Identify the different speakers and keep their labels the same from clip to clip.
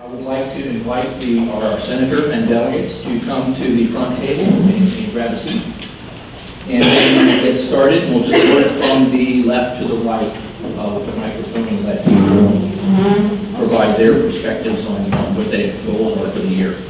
Speaker 1: I would like to invite our senator and delegates to come to the front table and grab a seat. And then we'll get started. We'll just work from the left to the right with the microphone and let people provide their perspectives on what their goals are for the year.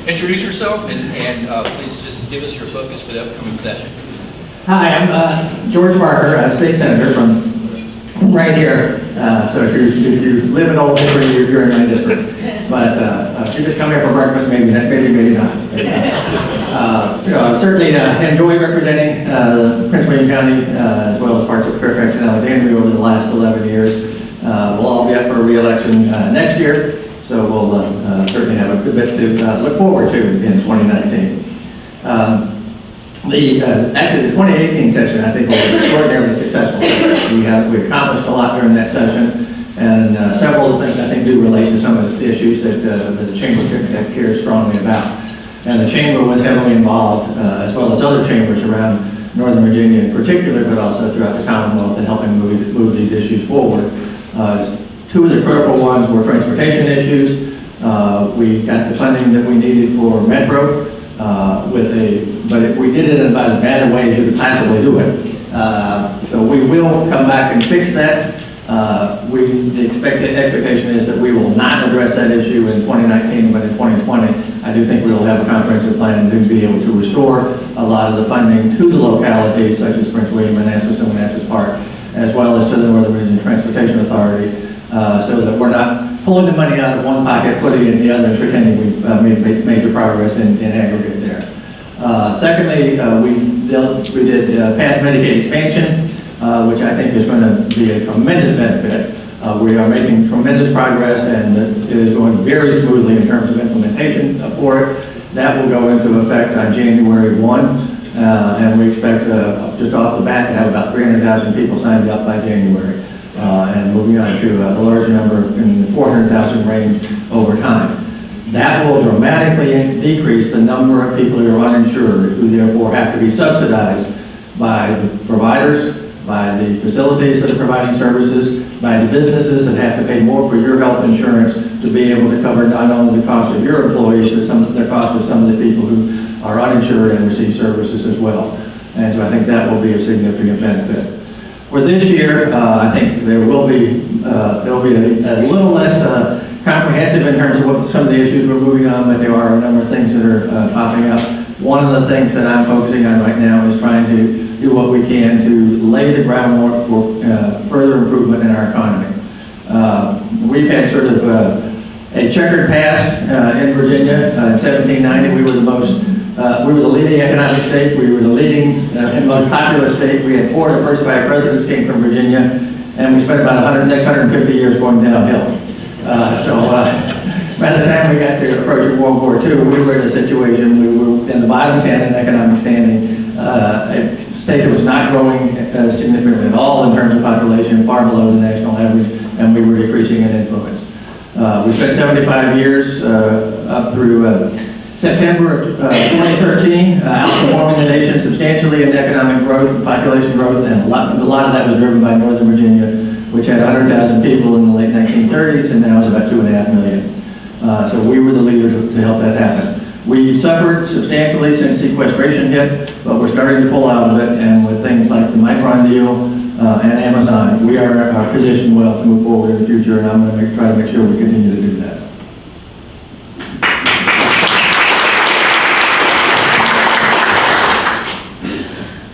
Speaker 1: Introduce yourself and please just give us your focus for the upcoming session.
Speaker 2: Hi, I'm George Barker, State Senator from right here. So if you live in Old Hickory, you're in my district. But if you just come here for breakfast, maybe not. I certainly enjoy representing Prince William County as well as parts of Fairfax and Alexandria over the last 11 years. We'll all be up for re-election next year. So we'll certainly have a good bit to look forward to in 2019. Actually, the 2018 session, I think, was extraordinarily successful. We accomplished a lot during that session, and several of the things I think do relate to some of the issues that the Chamber cares strongly about. And the Chamber was heavily involved, as well as other chambers around Northern Virginia in particular, but also throughout the Commonwealth in helping move these issues forward. Two of the critical ones were transportation issues. We got the funding that we needed for Metro, but we did it in about as bad a way as you could possibly do it. So we will come back and fix that. The expectation is that we will not address that issue in 2019, but in 2020, I do think we will have a comprehensive plan to be able to restore a lot of the funding to the localities, such as Prince William, Manassas, and Manassas Park, as well as to the Northern Virginia Transportation Authority, so that we're not pulling the money out of one pocket, putting it in the other, and pretending we've made major progress in aggregate there. Secondly, we did pass Medicaid expansion, which I think is going to be a tremendous benefit. We are making tremendous progress, and it is going very smoothly in terms of implementation for it. That will go into effect on January 1, and we expect just off the bat to have about 300,000 people signed up by January. And moving on to the larger number in the 400,000 range over time. That will dramatically decrease the number of people who are uninsured, who therefore have to be subsidized by the providers, by the facilities that are providing services, by the businesses that have to pay more for your health insurance to be able to cover not only the cost of your employees, but the cost of some of the people who are uninsured and receive services as well. And so I think that will be a significant benefit. For this year, I think there'll be a little less comprehensive in terms of what some of the issues we're moving on, but there are a number of things that are popping up. One of the things that I'm focusing on right now is trying to do what we can to lay the groundwork for further improvement in our economy. We've had sort of a checkered past in Virginia. In 1790, we were the leading economic state. We were the leading and most populous state. We had 4 of the first 5 presidents came from Virginia, and we spent about the next 150 years going downhill. By the time we got to approaching World War II, we were in a situation, we were in the bottom 10 in economic standing, a state that was not growing significantly at all in terms of population, far below the national average, and we were decreasing in influence. We spent 75 years up through September of 2013, outperforming the nation substantially in economic growth and population growth, and a lot of that was driven by Northern Virginia, which had 100,000 people in the late 1930s, and now is about 2.5 million. So we were the leader to help that happen. We've suffered substantially since sequestration hit, but we're starting to pull out of it, and with things like the Micron deal and Amazon, we are positioned well to move forward in the future, and I'm going to try to make sure we continue to do that.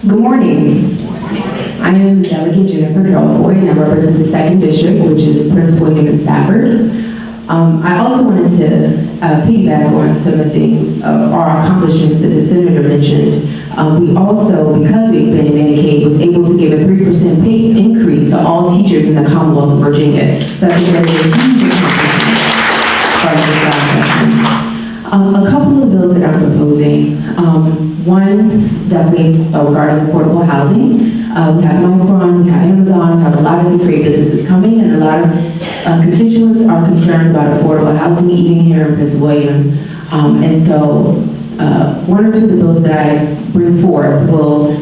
Speaker 3: Good morning. I am Delegate Jennifer Carroll, and I represent the 2nd District, which is Prince William and Stafford. I also wanted to piggyback on some of the things, our accomplishments that the Senator mentioned. We also, because we expanded Medicaid, was able to give a 3% pay increase to all teachers in the Commonwealth of Virginia. So I think that is a huge accomplishment from this last session. A couple of bills that I'm proposing. One, definitely regarding affordable housing. We have Micron, we have Amazon, we have a lot of these great businesses coming, and a lot of constituents are concerned about affordable housing, even here in Prince William. And so one or two of the bills that I bring forth will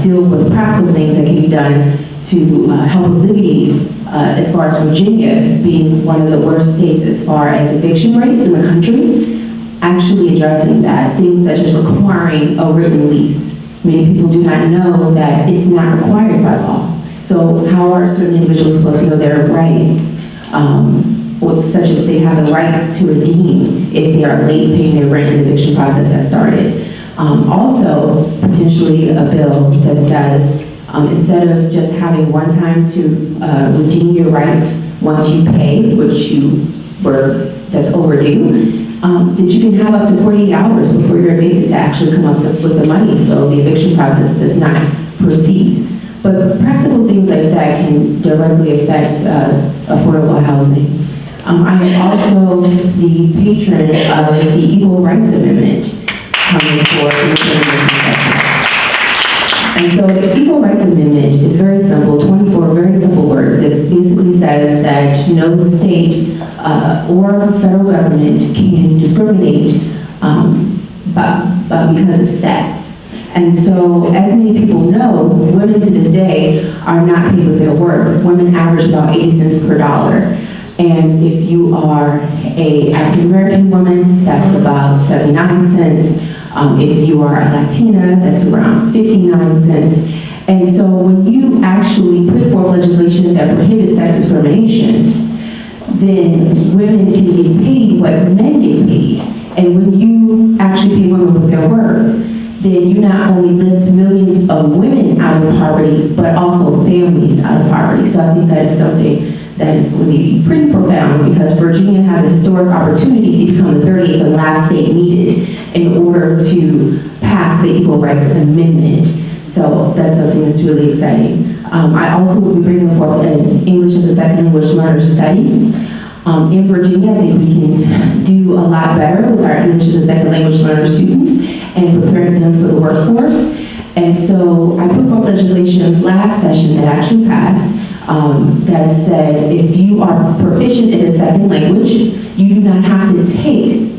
Speaker 3: deal with practical things that can be done to help alleviate, as far as Virginia being one of the worst states as far as eviction rates in the country, actually addressing that. Things such as requiring a written lease. Many people do not know that it's not required by law. So how are certain individuals supposed to know their rights, such as they have the right to redeem if they are late paying their rent and the eviction process has started. Also, potentially a bill that says, instead of just having one time to redeem your right once you pay, that's overdue, that you can have up to 48 hours before you're evicted to actually come up with the money, so the eviction process does not proceed. But practical things like that can directly affect affordable housing. I am also the patron of the Equal Rights Amendment coming forward in the session. And so the Equal Rights Amendment is very simple, 24 very simple words. It basically says that no state or federal government can discriminate because of sex. And so, as many people know, women to this day are not paid with their worth. Women average about 80 cents per dollar. And if you are a African American woman, that's about 79 cents. If you are a Latina, that's around 59 cents. And so when you actually put forth legislation that prohibits sex discrimination, then women can get paid what men get paid. And when you actually pay women with their worth, then you not only lift millions of women out of poverty, but also families out of poverty. So I think that is something that is going to be pretty profound, because Virginia has a historic opportunity to become the 38th and last state needed in order to pass the Equal Rights Amendment. So that's something that's really exciting. I also will be bringing forth an English as a second language learner study. In Virginia, I think we can do a lot better with our English as a second language learner students and preparing them for the workforce. And so I put forth legislation last session that actually passed that said if you are proficient in a second language, you do not have to take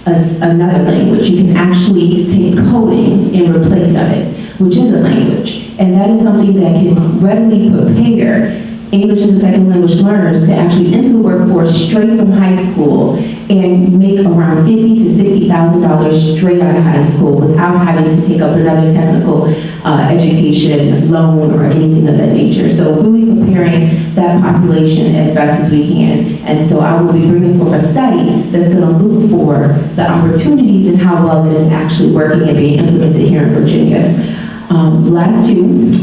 Speaker 3: another language. You can actually take coding in replace of it, which is a language. And that is something that can readily prepare English as a second language learners to actually enter the workforce straight from high school and make around $50,000 to $60,000 straight out of high school without having to take up another technical education loan or anything of that nature. So really preparing that population as best as we can. And so I will be bringing forth a study that's going to look for the opportunities and how well it is actually working and being implemented here in Virginia. Last two,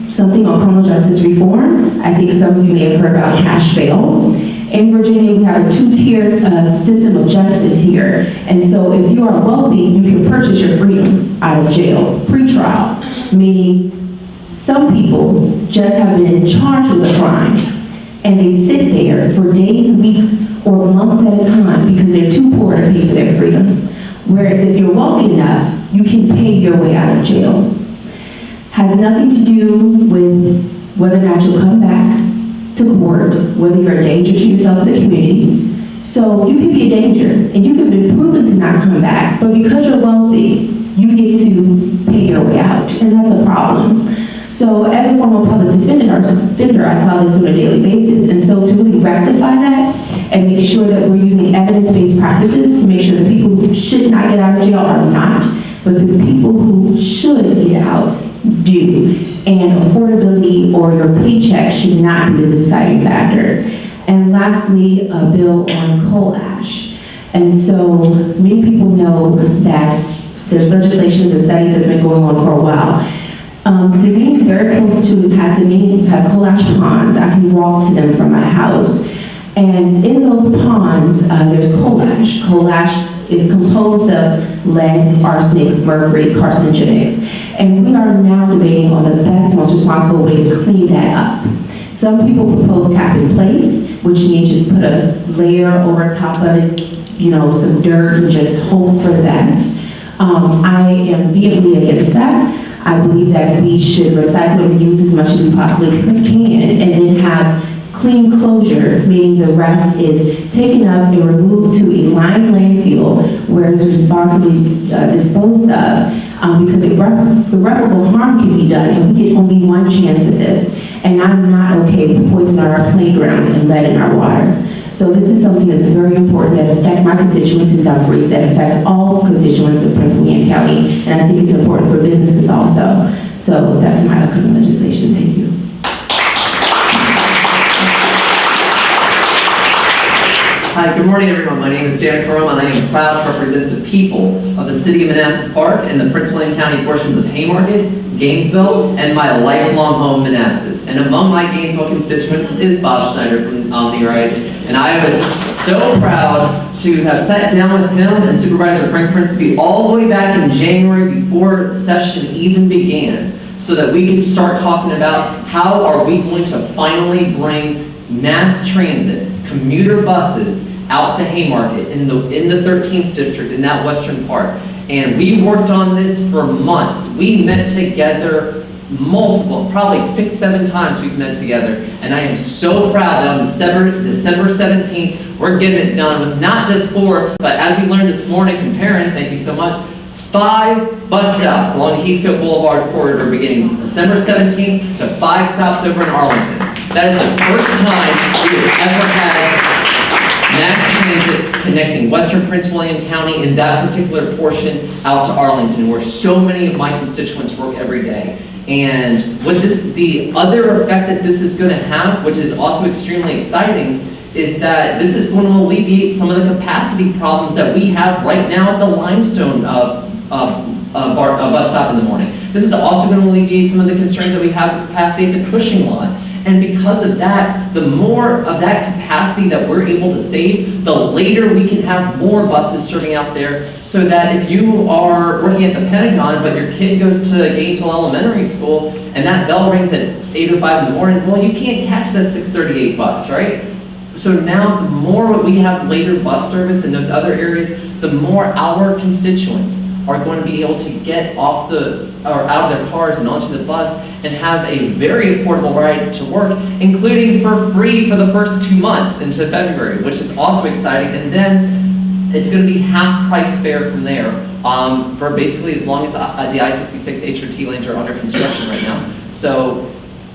Speaker 3: something on criminal justice reform. I think some of you may have heard about cash bail. In Virginia, we have a two-tiered system of justice here. And so if you are wealthy, you can purchase your freedom out of jail, pre-trial, meaning some people just have been charged with a crime and they sit there for days, weeks, or months at a time because they're too poor to pay for their freedom. Whereas if you're wealthy enough, you can pay your way out of jail. Has nothing to do with whether or not you'll come back to court, whether you're a danger to yourself and the community. So you can be a danger, and you can be proven to not come back, but because you're wealthy, you get to pay your way out, and that's a problem. So as a former public defender, I saw this on a daily basis, and so to really rectify that and make sure that we're using evidence-based practices to make sure the people who should not get out of jail are not, but the people who should get out do. And affordability or your paycheck should not be the deciding factor. And lastly, a bill on coal ash. And so many people know that there's legislations and studies that's been going on for a while. Dominion, very close to, has coal ash ponds. I can walk to them from my house. And in those ponds, there's coal ash. Coal ash is composed of lead, arsenic, mercury, carcinogenics. And we are now debating on the best, most responsible way to clean that up. Some people propose cap in place, which means just put a layer over top of it, some dirt, and just hope for the best. I am vehemently against that. I believe that we should recycle and reuse as much as we possibly can, and then have clean closure, meaning the rest is taken up and removed to a lined landfill where it's responsibly disposed of, because irreparable harm can be done, and we get only one chance at this. And I'm not okay with poison on our playgrounds and lead in our water. So this is something that's very important that affects my constituents in Dumfries, that affects all constituents of Prince William County, and I think it's important for businesses also. So that's my upcoming legislation. Thank you.
Speaker 4: Hi, good morning everyone. My name is Danica, Roem, and I am proud to represent the people of the city of Manassas Park and the Prince William County portions of Haymarket, Gainesville, and my lifelong home, Manassas. And among my Gainesville constituents is Bob Schneider from Omni, right? And I was so proud to have sat down with him and Supervisor Frank Principe all the way back in January before session even began, so that we could start talking about how are we going to finally bring mass transit, commuter buses, out to Haymarket in the 13th district, in that western part. And we worked on this for months. We met together probably 6-7 times we've met together. And I am so proud that on December 17th, we're getting it done with not just 4, but as we learned this morning from Perrin, thank you so much, 5 bus stops along the Heathcote Boulevard corridor beginning December 17th to 5 stops over in Arlington. That is the first time we have ever had mass transit connecting Western Prince William County in that particular portion out to Arlington, where so many of my constituents work every day. And with this, the other effect that this is going to have, which is also extremely exciting, is that this is going to alleviate some of the capacity problems that we have right now at the Limestone bus stop in the morning. This is also going to alleviate some of the concerns that we have for capacity at the Cushing lot. And because of that, the more of that capacity that we're able to save, the later we can have more buses serving out there, so that if you are working at the Pentagon, but your kid goes to Gainesville Elementary School, and that bell rings at 8:05 in the morning, well, you can't catch that 6:38 bus, right? So now the more we have later bus service in those other areas, the more our constituents are going to be able to get off or out of their cars and onto the bus and have a very affordable ride to work, including for free for the first 2 months into February, which is also exciting. And then it's going to be half price fare from there for basically as long as the I-66 HRT lanes are under construction right now. So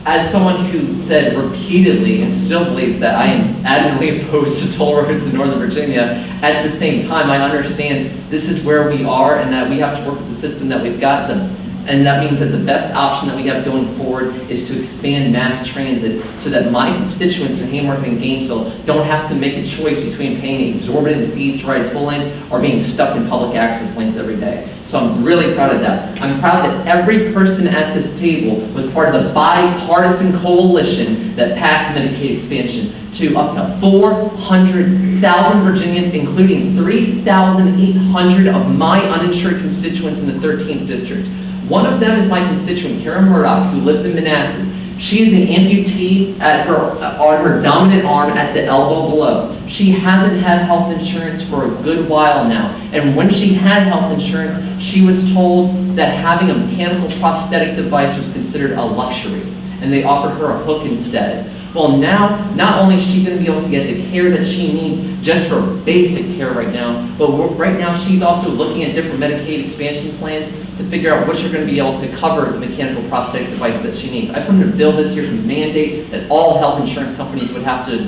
Speaker 4: as someone who said repeatedly and still believes that I am adamantly opposed to toll roads in Northern Virginia, at the same time I understand this is where we are and that we have to work with the system that we've got them. And that means that the best option that we have going forward is to expand mass transit so that my constituents in Haymarket and Gainesville don't have to make a choice between paying exorbitant fees to ride toll lanes or being stuck in public access lanes every day. So I'm really proud of that. I'm proud that every person at this table was part of the bipartisan coalition that passed the Medicaid expansion to up to 400,000 Virginians, including 3,800 of my uninsured constituents in the 13th district. One of them is my constituent, Carroll, who lives in Manassas. She is an amputee on her dominant arm at the elbow below. She hasn't had health insurance for a good while now. And when she had health insurance, she was told that having a mechanical prosthetic device was considered a luxury. And they offered her a hook instead. Well, now, not only is she going to be able to get the care that she needs just for basic care right now, but right now she's also looking at different Medicaid expansion plans to figure out which are going to be able to cover the mechanical prosthetic device that she needs. I put in a bill this year to mandate that all health insurance companies would have to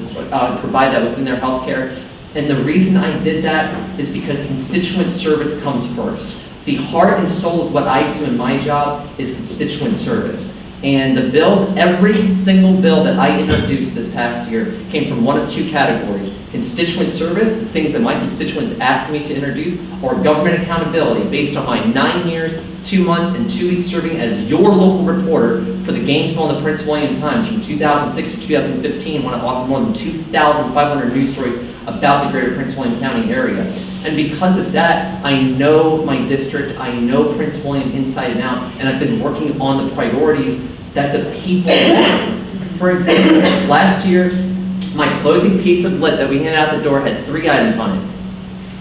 Speaker 4: provide that within their health care. And the reason I did that is because constituent service comes first. The heart and soul of what I do in my job is constituent service. And the bills, every single bill that I introduced this past year came from one of two categories. Constituent service, the things that my constituents asked me to introduce, or government accountability based on my 9 years, 2 months, and 2 weeks serving as your local reporter for the Gainesville and the Prince William Times from 2006 to 2015 when I authored more than 2,500 news stories about the greater Prince William County area. And because of that, I know my district, I know Prince William inside and out, and I've been working on the priorities that the people want. For example, last year, my closing piece of lit that we handed out the door had 3 items on it.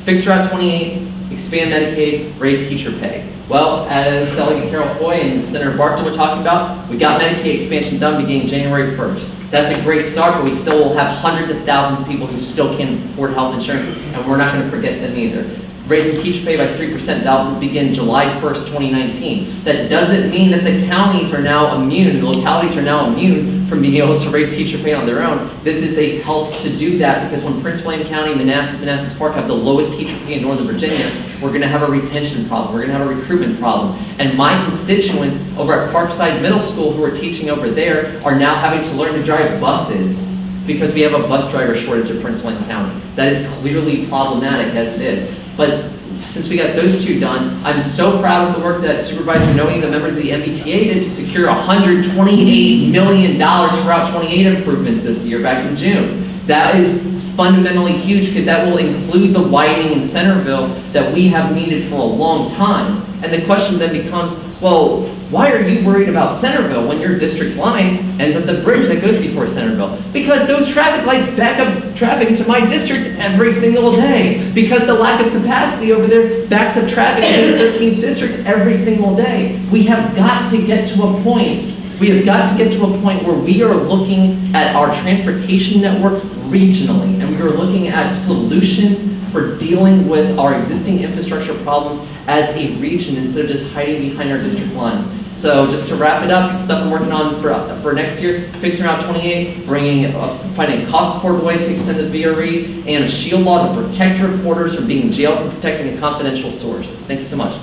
Speaker 4: Fix Route 28, expand Medicaid, raise teacher pay. Well, as Delegate Carroll Foy and Senator Barker were talking about, we got Medicaid expansion done beginning January 1st. That's a great start, but we still will have hundreds of thousands of people who still can't afford health insurance, and we're not going to forget them either. Raising teacher pay by 3%, that will begin July 1st, 2019. That doesn't mean that the counties are now immune, the localities are now immune from being able to raise teacher pay on their own. This is a help to do that because when Prince William County, Manassas Park have the lowest teacher pay in Northern Virginia, we're going to have a retention problem, we're going to have a recruitment problem. And my constituents over at Parkside Middle School who are teaching over there are now having to learn to drive buses because we have a bus driver shortage in Prince William County. That is clearly problematic as it is. But since we got those 2 done, I'm so proud of the work that Supervisor Noe and the members of the MBTA did to secure $128 million for Route 28 improvements this year, back in June. That is fundamentally huge because that will include the widening in Centerville that we have needed for a long time. And the question then becomes, well, why are you worried about Centerville when your district line ends at the bridge that goes before Centerville? Because those traffic lights back up traffic into my district every single day. Because the lack of capacity over there backs up traffic into the 13th district every single day. We have got to get to a point. We have got to get to a point where we are looking at our transportation network regionally, and we are looking at solutions for dealing with our existing infrastructure problems as a region instead of just hiding behind our district lines. So just to wrap it up, stuff I'm working on for next year, fixing Route 28, finding a cost-affordable way to extend the VRE, and a shield law to protect reporters from being jailed for protecting a confidential source. Thank you so much.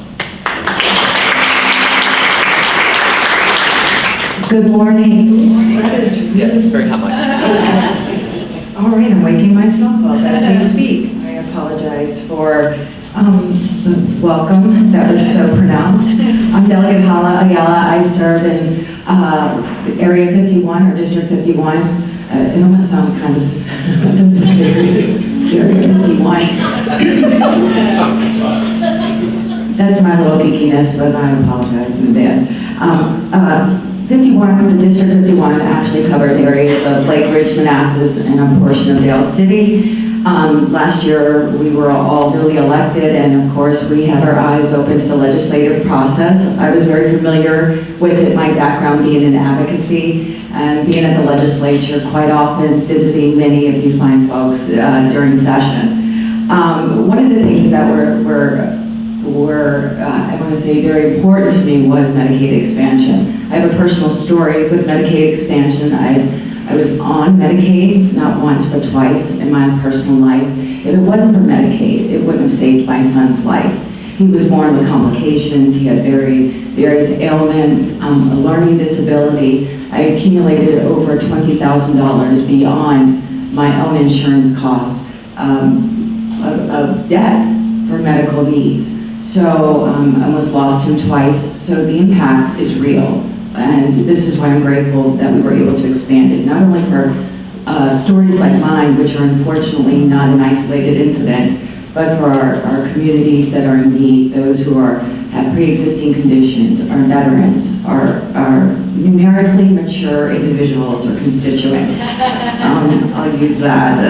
Speaker 5: Good morning. Oops, that is really...
Speaker 4: Yeah, it's very hot mic.
Speaker 5: All right, I'm waking myself up as we speak. I apologize for the welcome. That was so pronounced. I'm Delegate Hala, Ayala. I serve in Area 51 or District 51. It almost sounds kind of mysterious. Area 51. That's my little geekiness, but I apologize in advance. 51, the District 51 actually covers areas of Lake Ridge, Manassas, and a portion of Dale City. Last year, we were all newly elected, and of course, we had our eyes open to the legislative process. I was very familiar with it, my background being in advocacy, and being at the legislature, quite often visiting many of you fine folks during session. One of the things that were I want to say very important to me was Medicaid expansion. I have a personal story with Medicaid expansion. I was on Medicaid, not once but twice in my personal life. If it wasn't for Medicaid, it wouldn't have saved my son's life. He was born with complications. He had various ailments, a learning disability. I accumulated over $20,000 beyond my own insurance costs of debt for medical needs. So I almost lost him twice. So the impact is real. And this is why I'm grateful that we were able to expand it, not only for stories like mine, which are unfortunately not an isolated incident, but for our communities that are in need, those who have pre-existing conditions, our veterans, our numerically mature individuals or constituents. I'll use that.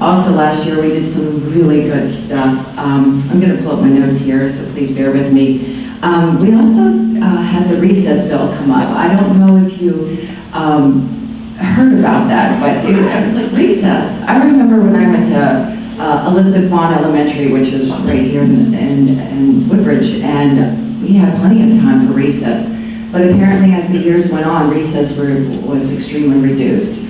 Speaker 5: Also last year we did some really good stuff. I'm going to pull up my notes here, so please bear with me. We also had the recess bill come up. I don't know if you heard about that, but I was like, recess. I remember when I went to Elizabeth Vaughn Elementary, which is right here in Woodbridge, and we had plenty of time for recess. But apparently, as the years went on, recess was extremely reduced.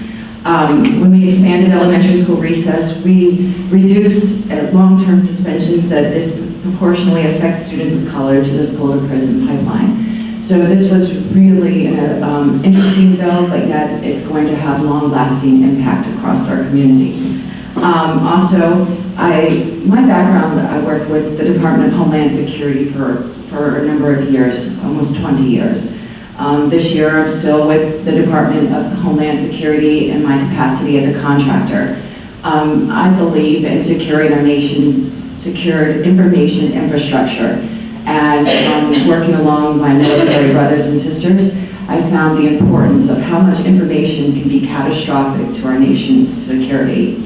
Speaker 5: When we expanded elementary school recess, we reduced long-term suspensions that disproportionately affect students of color to the school to prison pipeline. So this was really an interesting bill, but yet it's going to have long-lasting impact across our community. Also, my background, I worked with the Department of Homeland Security for a number of years, almost 20 years. This year, I'm still with the Department of Homeland Security in my capacity as a contractor. I believe in securing our nation's secured information infrastructure. And working along my military brothers and sisters, I found the importance of how much information can be catastrophic to our nation's security.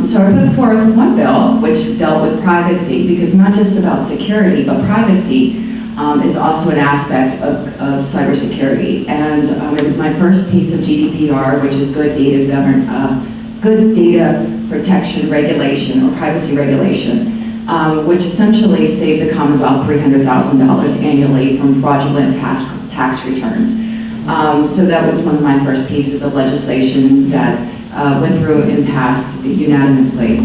Speaker 5: So I put forth one bill which dealt with privacy, because not just about security, but privacy is also an aspect of cybersecurity. And it was my first piece of GDPR, which is good data protection regulation or privacy regulation, which essentially saved the Commonwealth $300,000 annually from fraudulent tax returns. So that was one of my first pieces of legislation that went through and passed unanimously.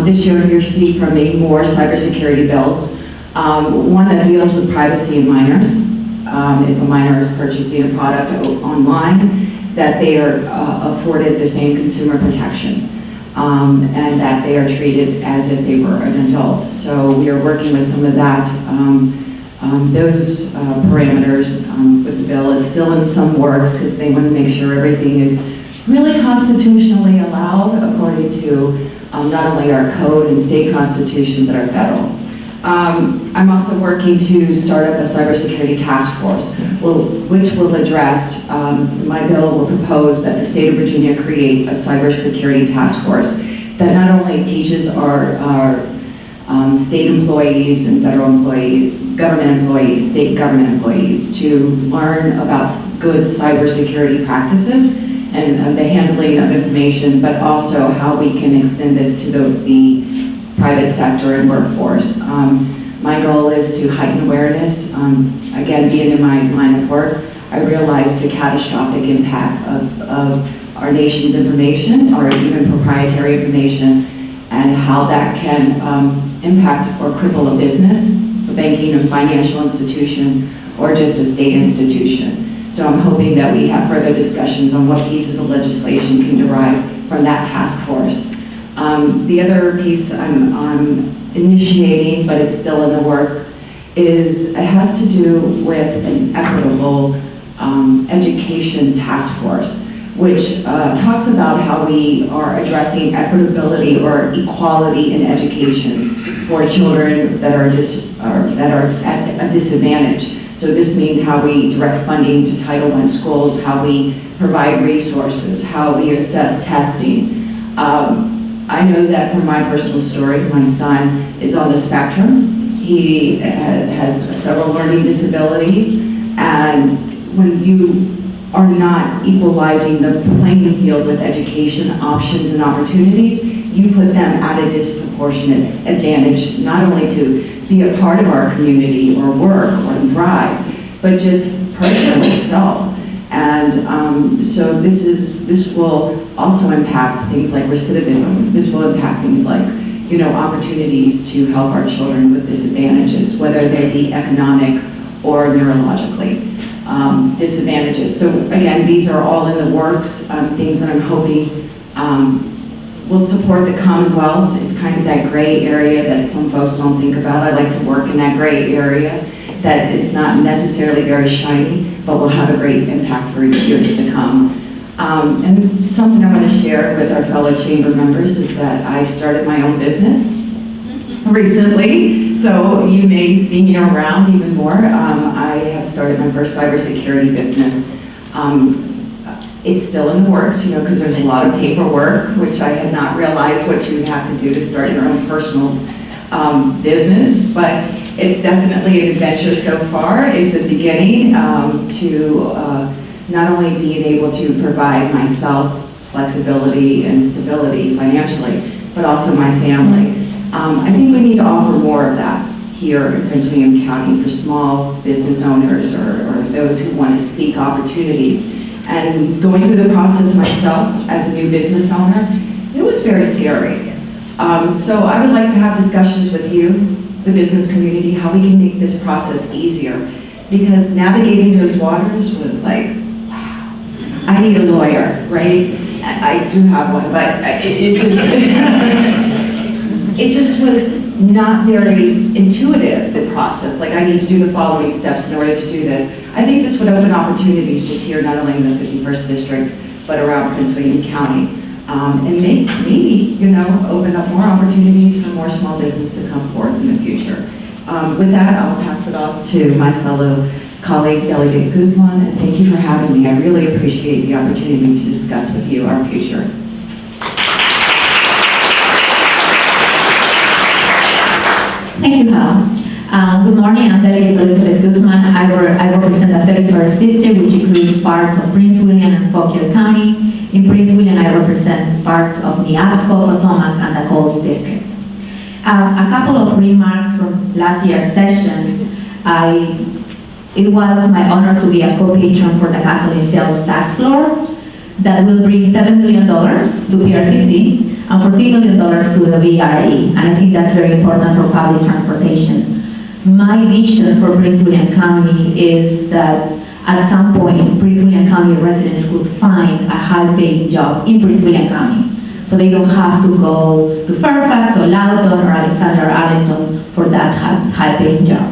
Speaker 5: This year you'll see from me more cybersecurity bills. One that deals with privacy in minors. If a minor is purchasing a product online, that they are afforded the same consumer protection. And that they are treated as if they were an adult. So we are working with some of that, those parameters with the bill. It's still in some works because they want to make sure everything is really constitutionally allowed according to not only our code and state constitution, but our federal. I'm also working to start up a cybersecurity task force, which will address, my bill will propose that the state of Virginia create a cybersecurity task force that not only teaches our state employees and federal employees, government employees, state government employees to learn about good cybersecurity practices and the handling of information, but also how we can extend this to the private sector and workforce. My goal is to heighten awareness. Again, being in my line of work, I realize the catastrophic impact of our nation's information, or even proprietary information, and how that can impact or cripple a business, a banking and financial institution, or just a state institution. So I'm hoping that we have further discussions on what pieces of legislation can derive from that task force. The other piece I'm initiating, but it's still in the works, it has to do with an equitable education task force, which talks about how we are addressing equitability or equality in education for children that are at a disadvantage. So this means how we direct funding to Title I schools, how we provide resources, how we assess testing. I know that from my personal story, my son is on the spectrum. He has several learning disabilities, and when you are not equalizing the playing field with education options and opportunities, you put them at a disproportionate advantage, not only to be a part of our community or work or thrive, but just personally self. And so this will also impact things like recidivism. This will impact things like, opportunities to help our children with disadvantages, whether they be economic or neurologically disadvantages. So again, these are all in the works, things that I'm hoping will support the Commonwealth. It's kind of that gray area that some folks don't think about. I like to work in that gray area that is not necessarily very shiny, but will have a great impact for years to come. And something I want to share with our fellow chamber members is that I started my own business recently, so you may see me around even more. I have started my first cybersecurity business. It's still in the works, because there's a lot of paperwork, which I had not realized what you would have to do to start your own personal business, but it's definitely an adventure so far. It's a beginning to not only being able to provide myself flexibility and stability financially, but also my family. I think we need to offer more of that here in Prince William County for small business owners or those who want to seek opportunities. And going through the process myself as a new business owner, it was very scary. So I would like to have discussions with you, the business community, how we can make this process easier. Because navigating those waters was like, wow, I need a lawyer, right? I do have one, but it just was not very intuitive, the process. Like, I need to do the following steps in order to do this. I think this would open opportunities just here, not only in the 51st District, but around Prince William County. And maybe, open up more opportunities for more small business to come forth in the future. With that, I'll pass it off to my fellow colleague, Delegate Guzman, and thank you for having me. I really appreciate the opportunity to discuss with you our future.
Speaker 6: Thank you, Hala. Good morning, I'm Delegate Elizabeth Guzman. I represent the 31st District, which includes parts of Prince William and Fauquier County. In Prince William, I represent parts of Neabsco, Potomac, and the Coles District. A couple of remarks from last year's session. It was my honor to be a co-patron for the gasoline sales tax floor that will bring $7 million to PRTC and $14 million to the VRE, and I think that's very important for public transportation. My vision for Prince William County is that at some point, Prince William County residents could find a high-paying job in Prince William County, so they don't have to go to Fairfax or Loudoun or Alexander Arlington for that high-paying job.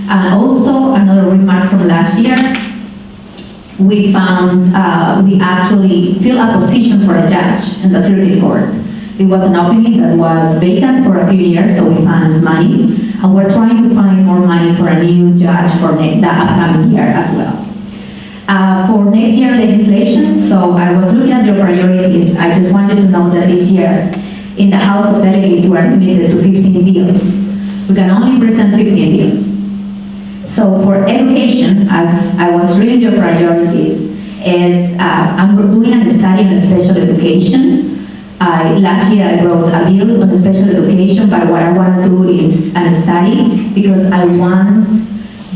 Speaker 6: And also, another remark from last year, we found, we actually filled a position for a judge in the circuit court. It was an opening that was vacant for a few years, so we found money, and we're trying to find more money for a new judge for the upcoming year as well. For next year legislation, so I was looking at your priorities. I just wanted to know that this year, in the House of Delegates, we are limited to 15 bills. We can only present 15 bills. So for education, as I was reading your priorities, I'm doing a study on special education. Last year I wrote a bill on special education, but what I want to do is a study because I want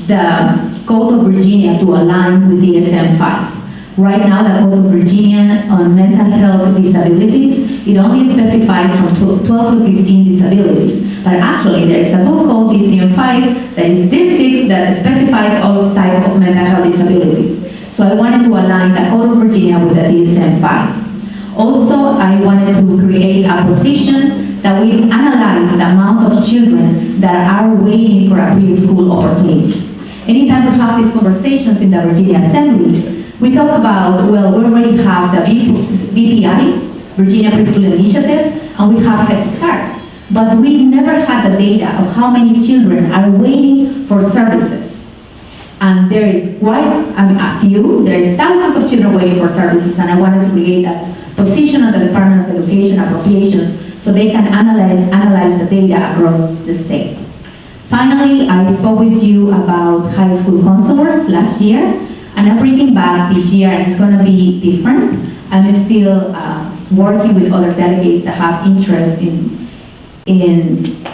Speaker 6: the Code of Virginia to align with DSM-5. Right now, the Code of Virginia on mental health disabilities, it only specifies from 12 to 15 disabilities. But actually, there's a book called DSM-5 that is this thick that specifies all types of mental health disabilities. So I wanted to align the Code of Virginia with the DSM-5. Also, I wanted to create a position that will analyze the amount of children that are waiting for a preschool opportunity. Anytime we have these conversations in the Virginia Assembly, we talk about, well, we already have the VPI, Virginia Preschool Initiative, and we have Head Start. But we never had the data of how many children are waiting for services. And there is quite a few, there is thousands of children waiting for services, and I wanted to create that position of the Department of Education Appropriations so they can analyze the data across the state. Finally, I spoke with you about high school counselors last year, and I'm bringing back this year, and it's going to be different. I'm still working with other delegates that have interest in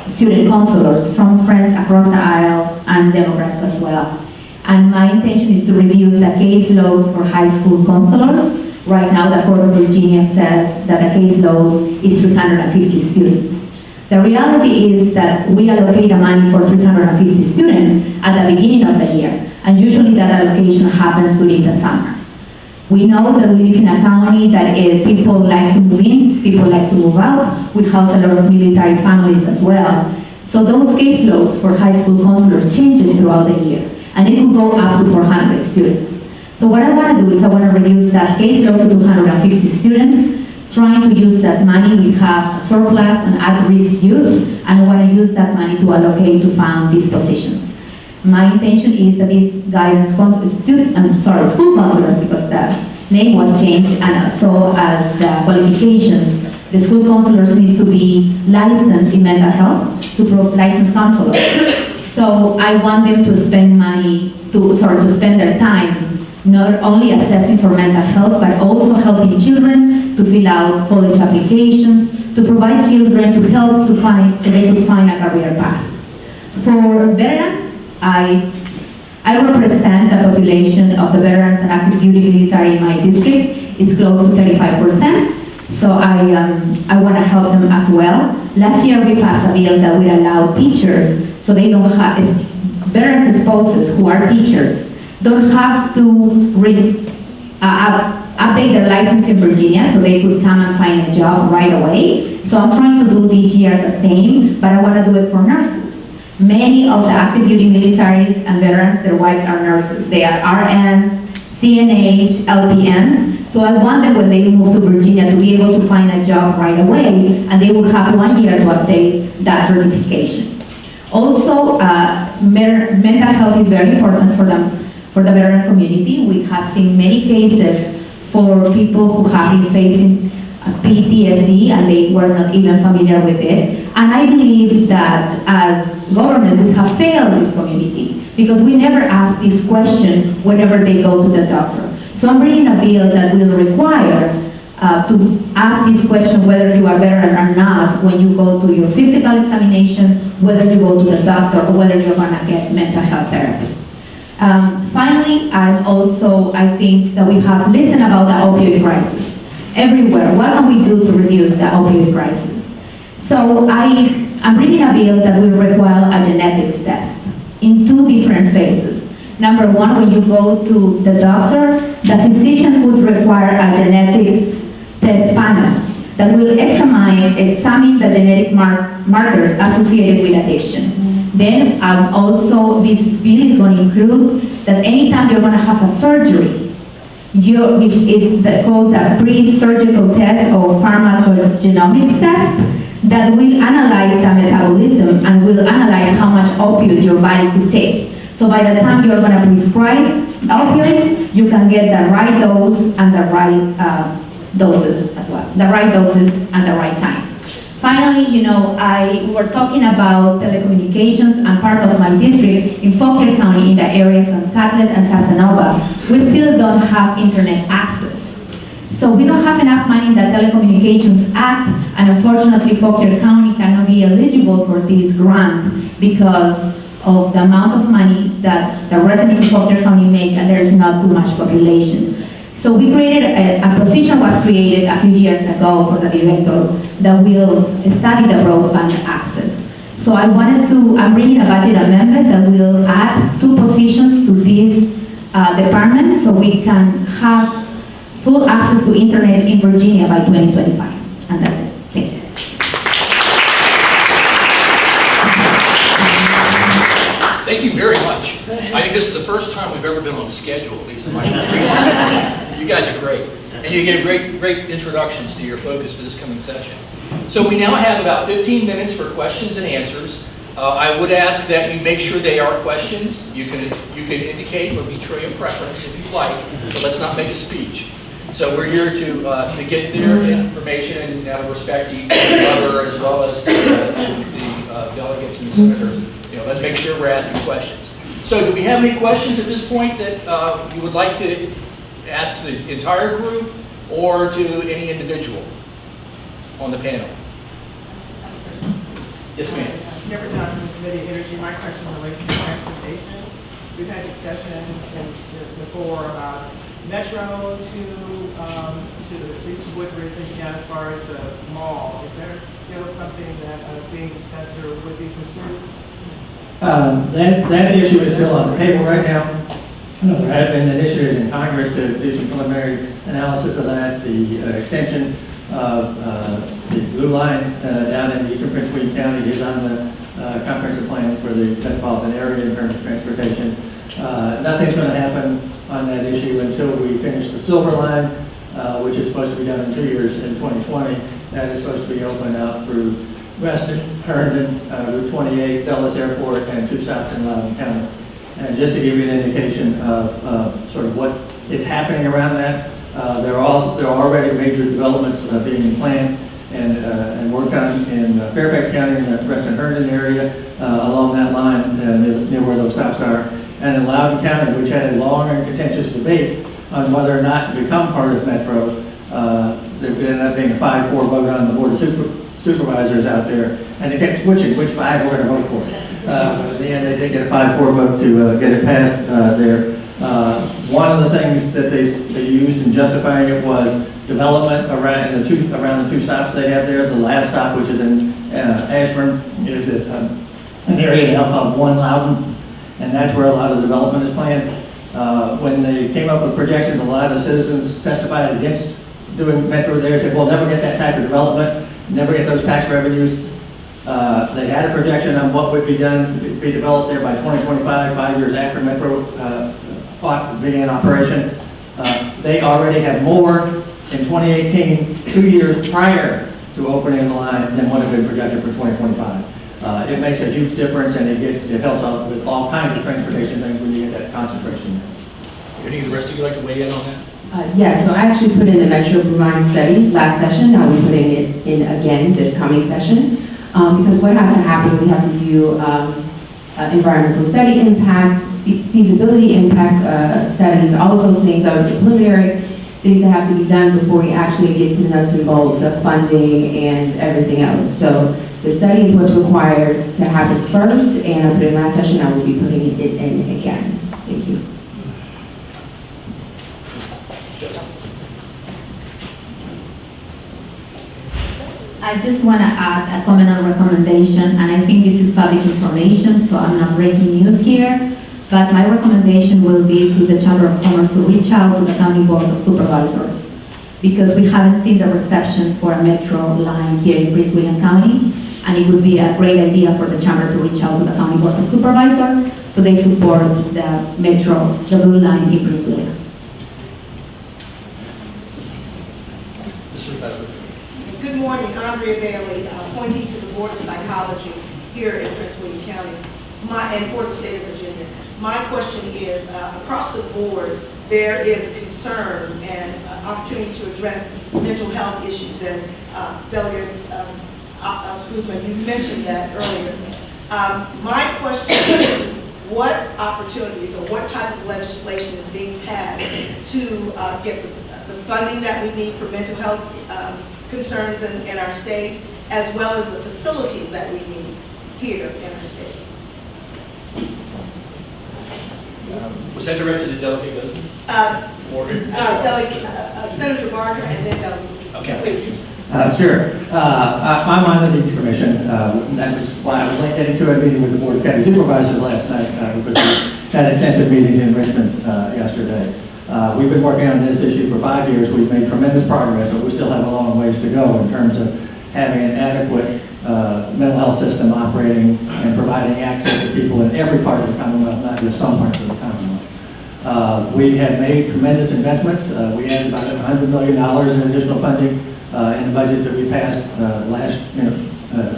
Speaker 6: student counselors from friends across the aisle and Democrats as well. And my intention is to reduce the caseload for high school counselors. Right now, the Code of Virginia says that the caseload is 350 students. The reality is that we allocate the money for 350 students at the beginning of the year, and usually that allocation happens during the summer. We know that we live in a county that people like to move in, people like to move out. We house a lot of military families as well. So those caseloads for high school counselors changes throughout the year, and it will go up to 400 students. So what I want to do is I want to reduce that caseload to 250 students, trying to use that money. We have a surplus and at-risk youth, and I want to use that money to allocate to fund these positions. My intention is that these school counselors, because the name was changed, and so as the qualifications, the school counselors need to be licensed in mental health to licensed counselors. So I want them to spend to spend their time not only assessing for mental health, but also helping children to fill out college applications, to provide children to help to find, so they could find a career path. For veterans, I represent the population of the veterans and active duty military in my district. It's close to 35%. So I want to help them as well. Last year we passed a bill that would allow teachers, so they don't have, veterans spouses who are teachers, don't have to update their license in Virginia, so they could come and find a job right away. So I'm trying to do this year the same, but I want to do it for nurses. Many of the active duty militaries and veterans, their wives are nurses. They are RNs, CNAs, LPNs. So I want them, when they move to Virginia, to be able to find a job right away, and they will have 1 year to update that certification. Also, mental health is very important for them, for the veteran community. We have seen many cases for people who have been facing PTSD and they were not even familiar with it. And I believe that as government, we have failed this community because we never ask this question whenever they go to the doctor. So I'm bringing a bill that will require to ask this question whether you are veteran or not when you go to your physical examination, whether you go to the doctor, or whether you're gonna get mental health therapy. Finally, I think that we have listened about the opioid crisis everywhere. What can we do to reduce the opioid crisis? So I'm bringing a bill that will require a genetics test in 2 different phases. Number 1, when you go to the doctor, the physician would require a genetics test panel that will examine the genetic markers associated with addiction. Then also this bill is going to include that anytime you're going to have a surgery, it's called the pre-surgical test or pharmacogenomics test that will analyze the metabolism and will analyze how much opioid your body could take. So by the time you're going to prescribe opioids, you can get the right dose and the right doses as well, the right doses and the right time. Finally, we're talking about telecommunications, and part of my district in Fauquier County, in the areas of Catlett and Casanova, we still don't have internet access. So we don't have enough money in the Telecommunications Act, and unfortunately Fauquier County cannot be eligible for this grant because of the amount of money that the residents of Fauquier County make, and there's not too much population. So we created, a position was created a few years ago for the director that will study the broadband access. So I'm bringing a budget amendment that will add 2 positions to this department so we can have full access to internet in Virginia by 2025. And that's it. Thank you.
Speaker 1: Thank you very much. I think this is the first time we've ever been on schedule, at least in my recent. You guys are great. And you gave great introductions to your focus for this coming session. So we now have about 15 minutes for questions and answers. I would ask that you make sure they are questions. You can indicate or betray a preference if you like, but let's not make a speech. So we're here to get their information and out of respect to each other as well as to the delegates and the senators. Let's make sure we're asking questions. So do we have any questions at this point that you would like to ask the entire group or to any individual on the panel? Yes, ma'am.
Speaker 7: Deborah Johnson, Committee of Energy. My question relates to transportation. We've had discussions before about Metro to at least to Woodbridge, thinking out as far as the mall. Is there still something that is being discussed or would be pursued?
Speaker 2: That issue is still on the table right now. There have been initiatives in Congress to do some preliminary analysis of that. The extension of the blue line down in eastern Prince William County is on the comprehensive plan for the metropolitan area in terms of transportation. Nothing's going to happen on that issue until we finish the silver line, which is supposed to be done in 2 years in 2020. That is supposed to be opened out through Reston, Herndon, Route 28, Dulles Airport, and 2 stops in Loudoun County. And just to give you an indication of sort of what is happening around that, there are already major developments being planned and worked on in Fairfax County in the Preston Herndon area along that line near where those stops are. And in Loudoun County, which had a long and contentious debate on whether or not to become part of Metro, there ended up being a 5-4 vote on the Board of Supervisors out there, and they kept switching which 5 we're going to vote for. At the end, they did get a 5-4 vote to get it passed there. One of the things that they used in justifying it was development around the two stops they have there. The last stop, which is in Ashburn, is an area now called 1 Loudoun, and that's where a lot of the development is planned. When they came up with projections, a lot of citizens testified against doing Metro there, said, we'll never get that type of development, never get those tax revenues. They had a projection on what would be developed there by 2025, 5 years after Metro began operation. They already had more in 2018, 2 years prior to opening the line, than what had been projected for 2025. It makes a huge difference, and it helps out with all kinds of transportation things when you get that concentration there.
Speaker 1: Any of the rest of you like to weigh in on that?
Speaker 3: Yes, so I actually put in the Metro Blue Line study last session. Now we're putting it in again this coming session. Because what has to happen, we have to do environmental study impact, feasibility impact studies, all of those things are the preliminary things that have to be done before we actually get to the nuts and bolts of funding and everything else. So the study is what's required to happen first, and I put it in last session. I will be putting it in again. Thank you.
Speaker 6: I just want to add a comment on recommendation, and I think this is public information, so I'm not breaking news here, but my recommendation will be to the Chamber of Commerce to reach out to the County Board of Supervisors, because we haven't seen the reception for a Metro line here in Prince William County, and it would be a great idea for the Chamber to reach out to the County Board of Supervisors so they support the Metro, the Blue Line in Prince William.
Speaker 8: Good morning, Andrea Bailey, appointee to the Board of Psychology here in Prince William County, and for the state of Virginia. My question is, across the board, there is concern and opportunity to address mental health issues, and Delegate Guzman, you mentioned that earlier. My question is, what opportunities or what type of legislation is being passed to get the funding that we need for mental health concerns in our state, as well as the facilities that we need here in our state?
Speaker 1: Was that directed to Delegate Guzman?
Speaker 8: Senator Barker and then Delegate.
Speaker 1: Okay.
Speaker 8: Please.
Speaker 2: Sure. I'm on the Needs Commission. That was why I was late getting to a meeting with the Board of County Supervisors last night, because we had extensive meetings in Richmond yesterday. We've been working on this issue for 5 years. We've made tremendous progress, but we still have a long ways to go in terms of having an adequate mental health system operating and providing access to people in every part of the Commonwealth, not just some parts of the Commonwealth. We have made tremendous investments. We had about $100 million in additional funding in the budget that we passed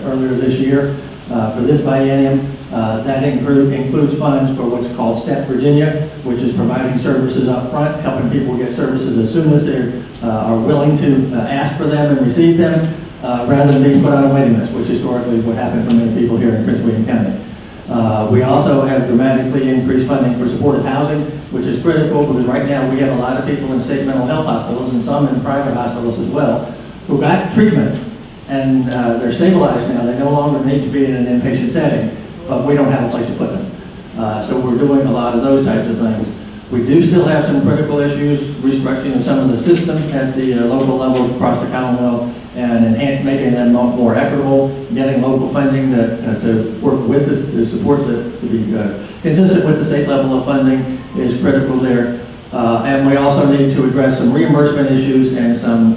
Speaker 2: earlier this year for this biennium. That includes funds for what's called Step Virginia, which is providing services up front, helping people get services as soon as they are willing to ask for them and receive them, rather than being put on a waiting list, which historically is what happened for many people here in Prince William County. We also have dramatically increased funding for supportive housing, which is critical because right now we have a lot of people in state mental health hospitals and some in private hospitals as well who got treatment and they're stabilized now. They no longer need to be in an inpatient setting, but we don't have a place to put them. So we're doing a lot of those types of things. We do still have some critical issues, restructuring of some of the system at the local levels across the Commonwealth and making them more equitable, getting local funding to work with us, to support to be consistent with the state level of funding is critical there. And we also need to address some reimbursement issues and some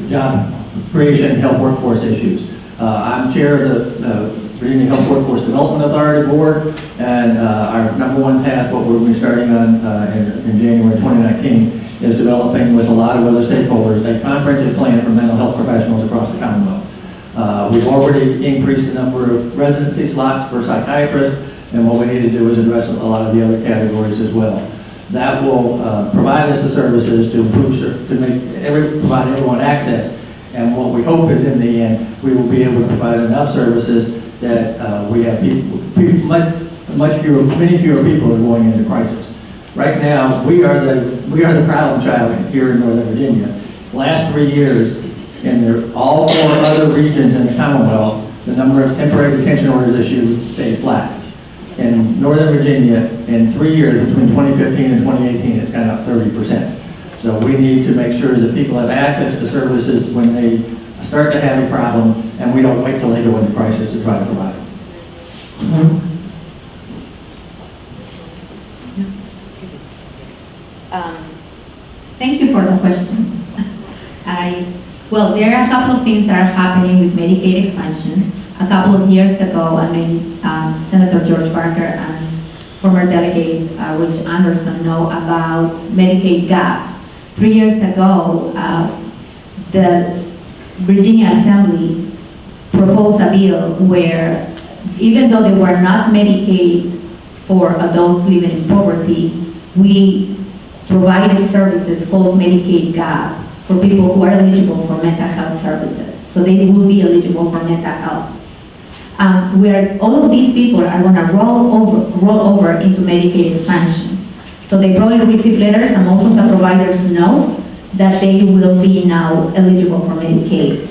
Speaker 2: job creation, health workforce issues. I'm chair of the Virginia Health Workforce Development Authority Board, and our #1 task, what we'll be starting on in January 2019, is developing with a lot of other stakeholders a comprehensive plan for mental health professionals across the Commonwealth. We've already increased the number of residency slots for psychiatrists, and what we need to do is address a lot of the other categories as well. That will provide us the services to improve, provide everyone access And what we hope is in the end, we will be able to provide enough services that we have many fewer people are going into crisis. Right now, we are the problem child here in Northern Virginia. Last 3 years, in all 4 other regions in the Commonwealth, the number of temporary detention orders issued stayed flat. In Northern Virginia, in 3 years, between 2015 and 2018, it's gone up 30%. So we need to make sure that people have access to services when they start to have a problem, and we don't wait till they go into crisis to try to provide them.
Speaker 6: Thank you for the question. Well, there are a couple of things that are happening with Medicaid expansion. A couple of years ago, Senator George Barker and former delegate Rich Anderson know about Medicaid gap. 3 years ago, the Virginia Assembly proposed a bill where, even though they were not Medicaid for adults living in poverty, we provided services called Medicaid gap for people who are eligible for mental health services. So they will be eligible for mental health. Where all of these people are going to roll over into Medicaid expansion. So they probably receive letters, and most of the providers know that they will be now eligible for Medicaid.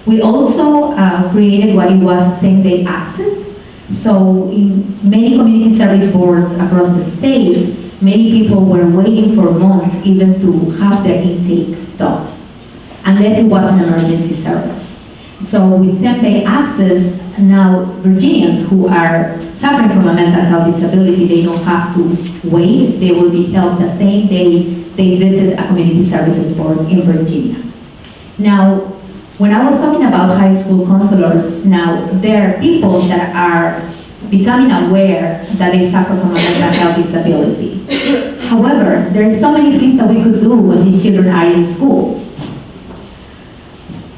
Speaker 6: We also created what it was same-day access. So in many community service boards across the state, many people were waiting for months even to have their intakes done, unless it was an emergency service. So with same-day access, now Virginians who are suffering from a mental health disability, they don't have to wait. They will be helped the same day they visit a community services board in Virginia. Now, when I was talking about high school counselors, now there are people that are becoming aware that they suffer from a mental health disability. However, there are so many things that we could do when these children are in school.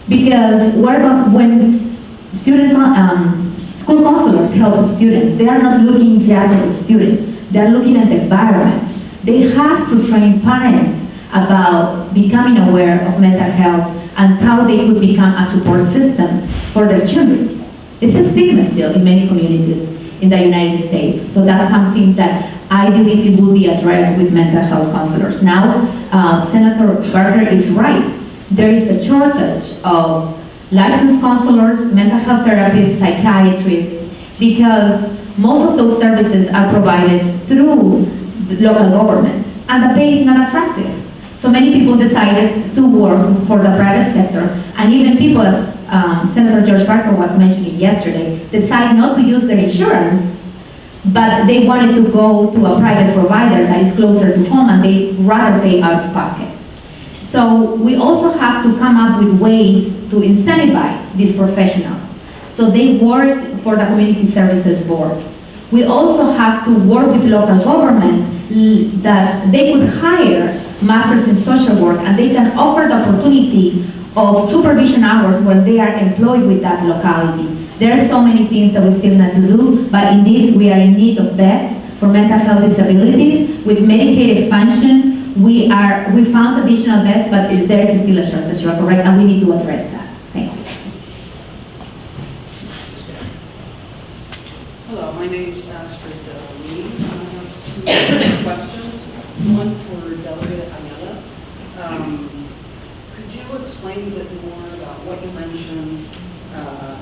Speaker 6: Because when school counselors help students, they are not looking just at the student, they are looking at the environment. They have to train parents about becoming aware of mental health and how they could become a support system for their children. It's a stigma still in many communities in the United States. So that's something that I believe it will be addressed with mental health counselors. Now, Senator Barker is right. There is a shortage of licensed counselors, mental health therapists, psychiatrists, because most of those services are provided through the local governments, and the pay is not attractive. So many people decided to work for the private sector, and even people, as Senator George Barker was mentioning yesterday, decide not to use their insurance, but they wanted to go to a private provider that is closer to home, and they rather pay out of pocket. So we also have to come up with ways to incentivize these professionals. So they work for the Community Services Board. We also have to work with local government that they could hire masters in social work, and they can offer the opportunity of supervision hours when they are employed with that locality. There are so many things that we still need to do, but indeed we are in need of beds for mental health disabilities. With Medicaid expansion, we found additional beds, but there is still a shortage, you're correct, and we need to address that. Thank you.
Speaker 9: Hello, my name is Astrid Leeds. I have 2 questions. One for Delegate Ayala. Could you explain a bit more about what you mentioned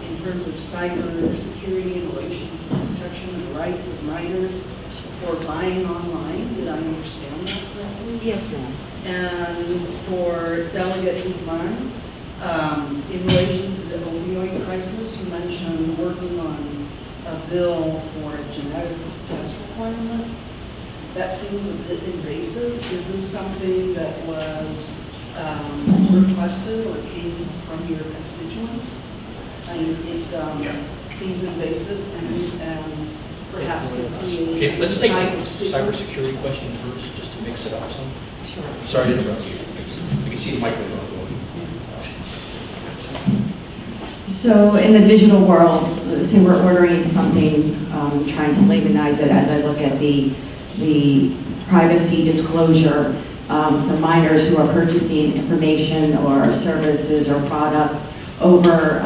Speaker 9: in terms of cyber security in relation to protection of the rights of minors for buying online? Did I understand that correctly?
Speaker 5: Yes, ma'am.
Speaker 9: And for Delegate Guzman, in relation to the opioid crisis, you mentioned working on a bill for a genetics test requirement. That seems a bit invasive. Is this something that was requested or came from your constituents? And it seems invasive and perhaps could create.
Speaker 10: Okay, let's take the cybersecurity question first, just to mix it up some.
Speaker 9: Sure.
Speaker 10: Sorry to interrupt you. I can see the microphone going.
Speaker 5: So in the digital world, say we're ordering something, trying to laymanize it as I look at the privacy disclosure, for minors who are purchasing information or services or product over,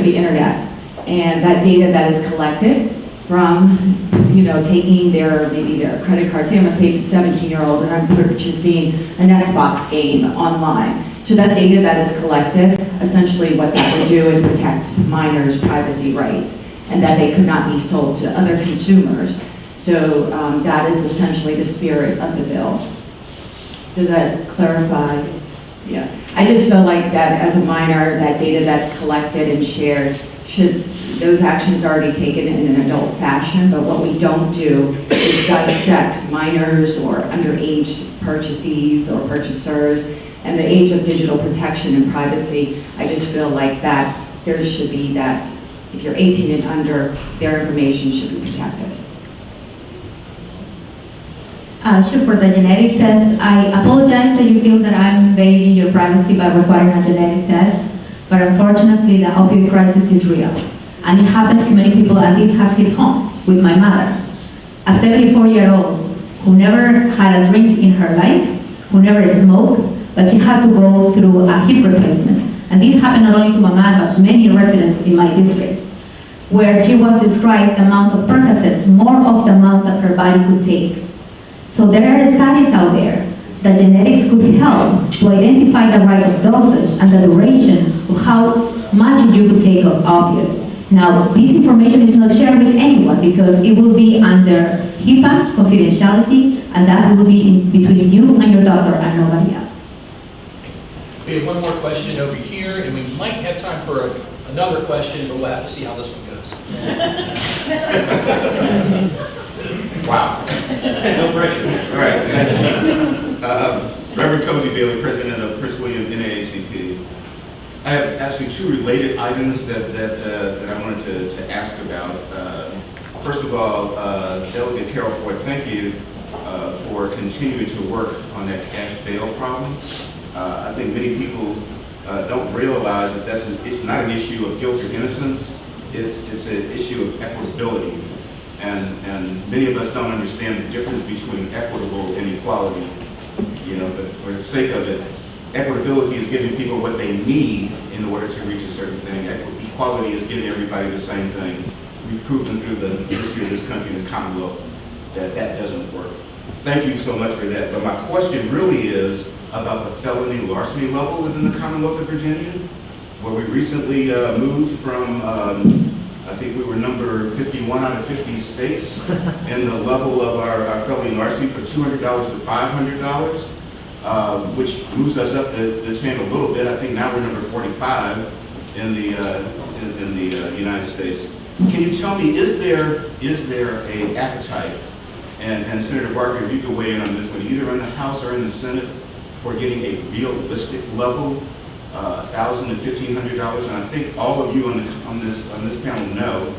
Speaker 5: the internet. And that data that is collected from, taking maybe their credit card, say I'm a 17-year-old and I'm purchasing an Xbox game online. So that data that is collected, essentially what that would do is protect minors' privacy rights and that they could not be sold to other consumers. So that is essentially the spirit of the bill. Does that clarify? Yeah. I just feel like that as a minor, that data that's collected and shared, those actions already taken in an adult fashion, but what we don't do is dissect minors or underage purchasees or purchasers, and the age of digital protection and privacy. I just feel like that there should be that, if you're 18 and under, their information should be protected.
Speaker 6: Sure, for the genetic test, I apologize that you feel that I'm invading your privacy by requiring a genetic test, but unfortunately the opioid crisis is real. And it happens to many people, and this has hit home with my mother, a 74-year-old who never had a drink in her life, who never smoked, but she had to go through a hip replacement. And this happened not only to my mom, but to many residents in my district, where she was described the amount of Percocets, more of the amount that her body could take. So there are studies out there that genetics could help to identify the right of dosage and the duration of how much you could take of opioid. Now, this information is not shared with anyone because it will be under HIPAA confidentiality, and that will be between you and your doctor and nobody else.
Speaker 10: We have one more question over here, and we might have time for another question, but we'll have to see how this one goes.
Speaker 11: Wow. No pressure. All right, thank you. Reverend Cozy Bailey, President of Prince William NAACP. I have actually two related items that I wanted to ask about. First of all, Delegate Carroll Ford, thank you for continuing to work on that cash bail problem. I think many people don't realize that it's not an issue of guilt or innocence. It's an issue of equitability. And many of us don't understand the difference between equitable and equality. But for the sake of it, equitability is giving people what they need in order to reach a certain thing. Equality is giving everybody the same thing. We've proven through the history of this country and this Commonwealth that doesn't work. Thank you so much for that. But my question really is about the felony larceny level within the Commonwealth of Virginia, where we recently moved from, I think we were number 51 out of 50 states in the level of our felony larceny for $200 to $500. Which moves us up the chain a little bit. I think now we're number 45 in the United States. Can you tell me, is there a appetite, and Senator Barker, if you could weigh in on this one, either in the House or in the Senate, for getting a realistic level, $1,000 to $1,500? And I think all of you on this panel know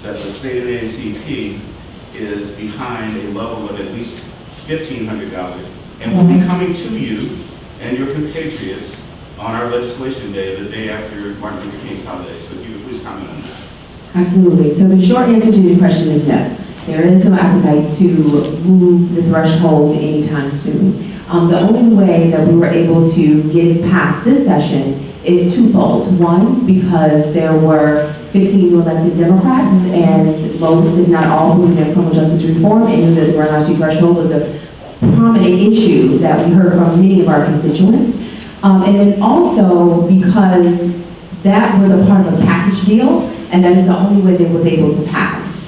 Speaker 11: that the state of NAACP is behind a level of at least $1,500. And we'll be coming to you and your compatriots on our legislation day, the day after Martin Luther King's holiday. So if you would please comment on that.
Speaker 3: Absolutely. So the short answer to your question is no. There is no appetite to move the threshold anytime soon. The only way that we were able to get it past this session is twofold. One, because there were 15 new elected Democrats, and most, if not all, believe in criminal justice reform, and knew that the grand larceny threshold was a prominent issue that we heard from many of our constituents. And then also because that was a part of a package deal, and that is the only way that it was able to pass.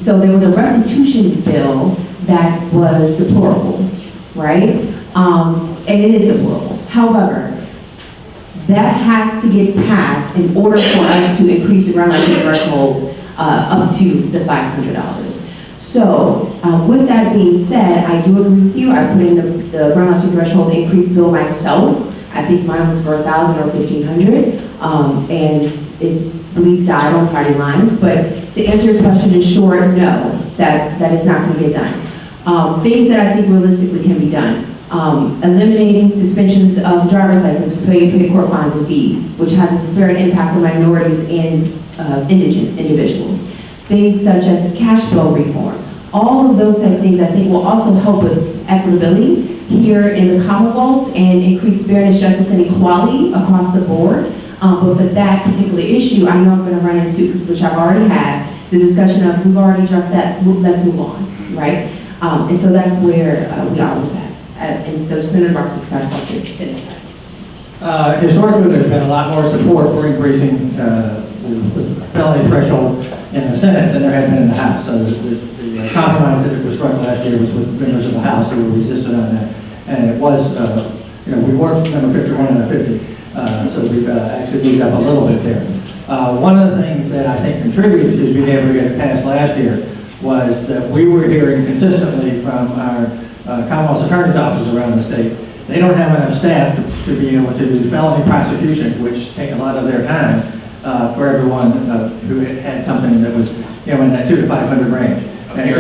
Speaker 3: So there was a restitution bill that was deplorable, right? And it is deplorable. However, that had to get passed in order for us to increase the grand larceny threshold up to the $500. So, with that being said, I do agree with you. I put in the grand larceny threshold increase bill myself. I think mine was for $1,000 or $1,500, and it believe died on party lines. But to answer your question in short, no, that is not going to get done. Things that I think realistically can be done. Eliminating suspensions of driver's license for failure to pay court fines and fees, which has a disparate impact on minorities and indigent individuals. Things such as cash flow reform, All of those type of things, I think, will also help with equitability here in the Commonwealth and increase fairness, justice, and equality across the board. But for that particular issue, I know I'm going to run into, which I've already had, the discussion of, we've already addressed that, let's move on, right? And so that's where we are with that. And so Senator Barkley can start off with tenants.
Speaker 2: Historically, there's been a lot more support for increasing the felony threshold in the Senate than there had been in the House. So the compromise that was struck last year was with members of the House who were resistant on that. And it was, we were number 51 out of 50. So we've actually moved up a little bit there. One of the things that I think contributed to being able to get it passed last year was that we were hearing consistently from our Commonwealth Attorney's offices around the state. They don't have enough staff to be able to do felony prosecution, which take a lot of their time for everyone who had something that was, in that 200 to 500 range. And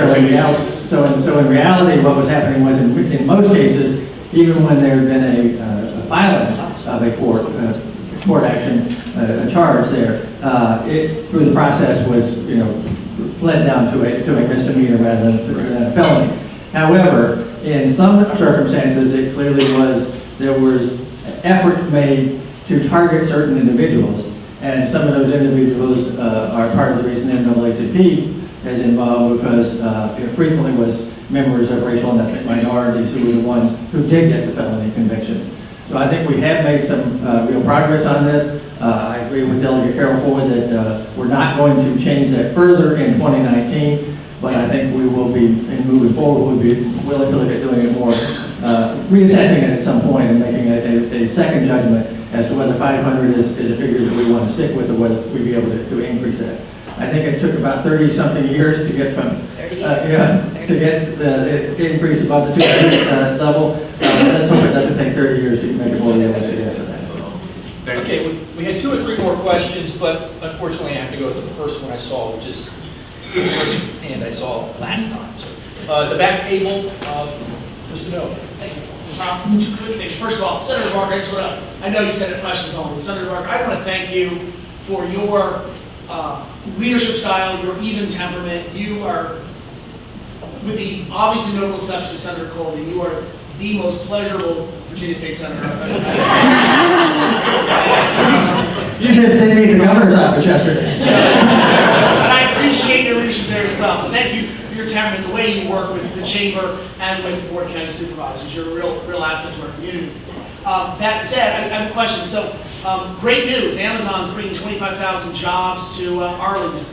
Speaker 2: so in reality, what was happening was in most cases, even when there had been a filing of a court action, a charge there, it through the process was, led down to a misdemeanor rather than a felony. However, in some circumstances, it clearly there was effort made to target certain individuals, and some of those individuals are part of the reason NAACP is involved, because it frequently was members of racial and ethnic minorities who were the ones who did get the felony convictions. So I think we have made some real progress on this. I agree with Delegate Carroll Ford that we're not going to change that further in 2019. But I think we will be, in moving forward, we'll be willing to look at doing it more, reassessing it at some point and making a second judgment as to whether 500 is a figure that we want to stick with or whether we'd be able to increase that. I think it took about 30-something years to get from, it increased above the 200 level. Let's hope it doesn't take 30 years to make it more realistic after that.
Speaker 10: Okay, we had 2 or 3 more questions, but unfortunately I have to go to the first one I saw, which is the first hand I saw last time. So, the back table, Mr. Miller.
Speaker 12: Thank you. 2 quick things. First of all, Senator Barker, I just want to, I know you said it questions only. Senator Barker, I want to thank you for your leadership style, your even temperament. You are, with the obviously notable exception of Senator Colby, you are the most pleasurable Virginia State Senator.
Speaker 2: You should have sent me to the governor's office yesterday.
Speaker 12: And I appreciate your leadership there as well. But thank you for your temperament, the way you work with the chamber and with the Board of County Supervisors. You're a real asset to our community. That said, I have a question. So, great news. Amazon's bringing 25,000 jobs to Arlington.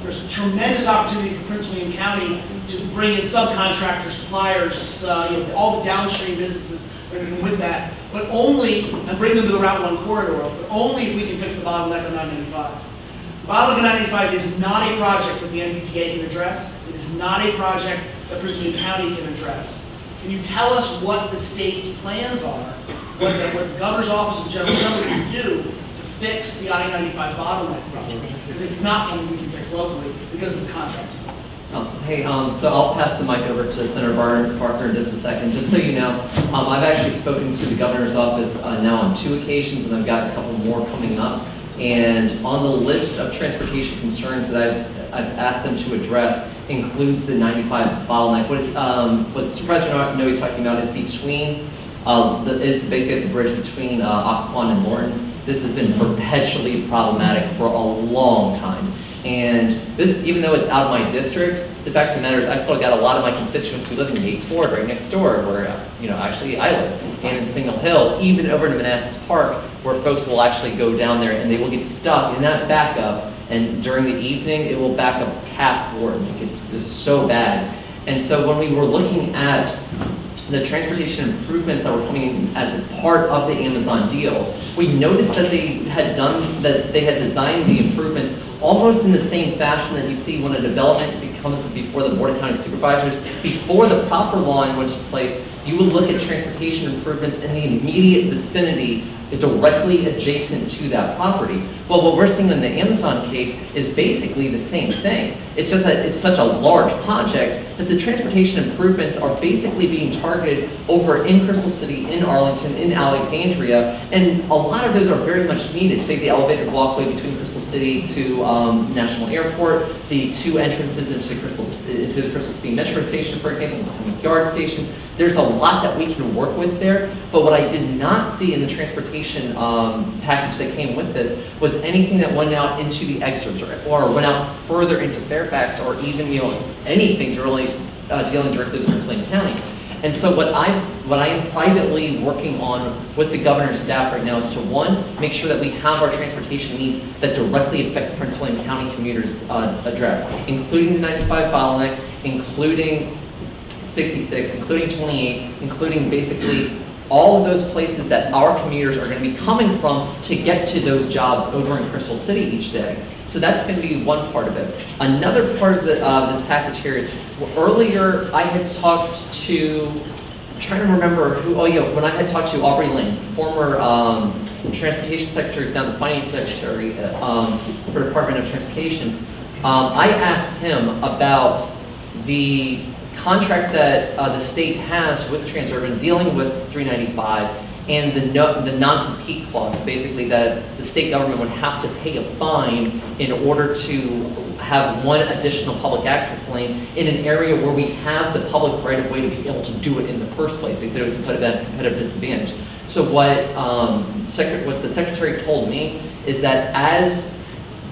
Speaker 12: There's a tremendous opportunity for Prince William County to bring in subcontractors, suppliers, all the downstream businesses that are with that, but only, and bring them to the Route 1 corridor, but only if we can fix the bottleneck on 995. The bottleneck on 995 is not a project that the MBTA can address. It is not a project that Prince William County can address. Can you tell us what the state's plans are, what the governor's office of General Assembly can do to fix the I-95 bottleneck problem? Because it's not something we can fix locally because of the contracts.
Speaker 4: So I'll pass the mic over to Senator Parker in just a second. Just so you know, I've actually spoken to the governor's office now on 2 occasions, and I've got a couple more coming up. And on the list of transportation concerns that I've asked them to address includes the 95 bottleneck. What Supervisor Noe's talking about is between, is basically at the bridge between Occoquan and Lorton. This has been perpetually problematic for a long time. And this, even though it's out of my district, the fact of the matter is I've still got a lot of my constituents who live in Yates Ford, right next door, where, actually I live, and in Signal Hill, even over in Manassas Park, where folks will actually go down there and they will get stuck in that backup, and during the evening, it will back up past Lorton. It's so bad. And so when we were looking at the transportation improvements that were coming in as a part of the Amazon deal, we noticed that they had designed the improvements almost in the same fashion that you see when a development comes before the Board of County Supervisors. Before the proper law in which place, you would look at transportation improvements in the immediate vicinity directly adjacent to that property. Well, what we're seeing in the Amazon case is basically the same thing. It's just that it's such a large project that the transportation improvements are basically being targeted over in Crystal City, in Arlington, in Alexandria, and a lot of those are very much needed. Say the elevated walkway between Crystal City to National Airport, the 2 entrances into the Crystal City Metro Station, for example, the Potomac Yard Station. There's a lot that we can work with there, but what I did not see in the transportation package that came with this was anything that went out into the exurbs or went out further into Fairfax, or even anything really dealing directly with Prince William County. And so what I am privately working on with the governor's staff right now is to, one, make sure that we have our transportation needs that directly affect Prince William County commuters addressed, including the 95 bottleneck, including 66, including 28, including basically all of those places that our commuters are going to be coming from to get to those jobs over in Crystal City each day. So that's going to be one part of it. Another part of this package here is, earlier I had talked to, I'm trying to remember who, when I had talked to Aubrey Lane, former transportation secretary, who's now the finance secretary for Department of Transportation, I asked him about the contract that the state has with Transurban dealing with 395 and the non-compete clause, basically that the state government would have to pay a fine in order to have one additional public access lane in an area where we have the public right of way to be able to do it in the first place. They said it would put it at a competitive disadvantage. So what the secretary told me is that as